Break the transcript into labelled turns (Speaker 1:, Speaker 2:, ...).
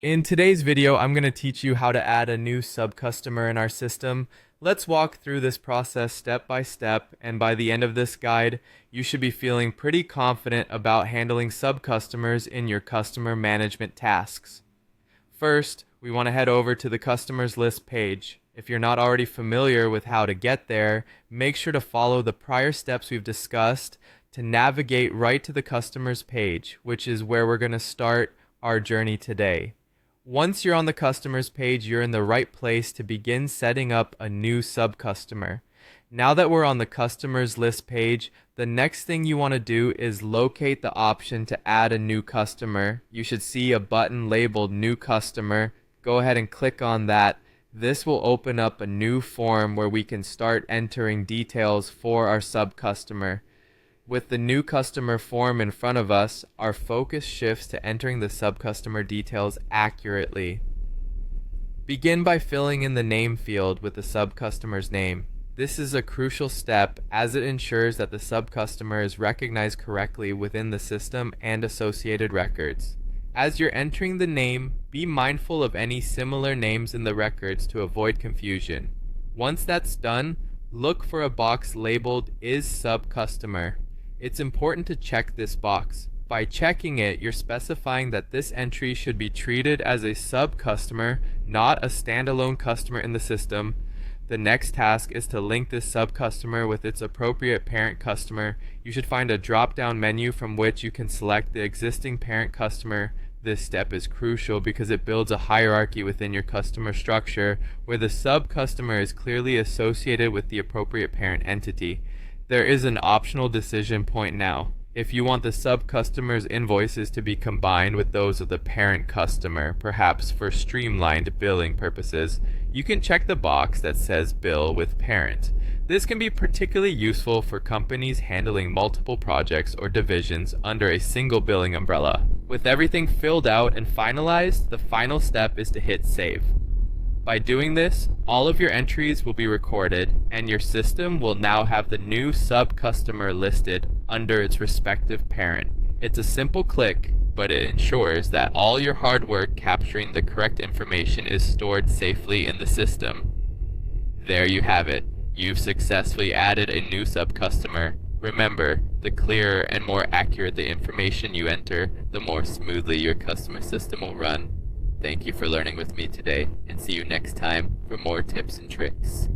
Speaker 1: In today's video, I'm going to teach you how to add a new sub-customer in our system. Let's walk through this process step by step, and by the end of this guide, you should be feeling pretty confident about handling sub-customers in your customer management tasks. First, we want to head over to the customers list page. If you're not already familiar with how to get there, make sure to follow the prior steps we've discussed to navigate right to the customers page, which is where we're going to start our journey today. Once you're on the customers page, you're in the right place to begin setting up a new sub-customer. Now that we're on the customers list page, the next thing you want to do is locate the option to add a new customer. You should see a button labeled new customer. Go ahead and click on that. This will open up a new form where we can start entering details for our sub-customer. With the new customer form in front of us, our focus shifts to entering the sub-customer details accurately. Begin by filling in the name field with the sub-customer's name. This is a crucial step as it ensures that the sub-customer is recognized correctly within the system and associated records. As you're entering the name, be mindful of any similar names in the records to avoid confusion. Once that's done, look for a box labeled Is Sub-Customer. It's important to check this box. By checking it, you're specifying that this entry should be treated as a sub-customer, not a standalone customer in the system. The next task is to link this sub-customer with its appropriate parent customer. You should find a drop-down menu from which you can select the existing parent customer. This step is crucial because it builds a hierarchy within your customer structure where the sub-customer is clearly associated with the appropriate parent entity. There is an optional decision point now. If you want the sub-customer's invoices to be combined with those of the parent customer, perhaps for streamlined billing purposes, you can check the box that says Bill with Parent. This can be particularly useful for companies handling multiple projects or divisions under a single billing umbrella. With everything filled out and finalized, the final step is to hit Save. By doing this, all of your entries will be recorded, and your system will now have the new sub-customer listed under its respective parent. It's a simple click, but it ensures that all your hard work capturing the correct information is stored safely in the system. There you have it. You've successfully added a new sub-customer. Remember, the clearer and more accurate the information you enter, the more smoothly your customer system will run. Thank you for learning with me today, and see you next time for more tips and tricks.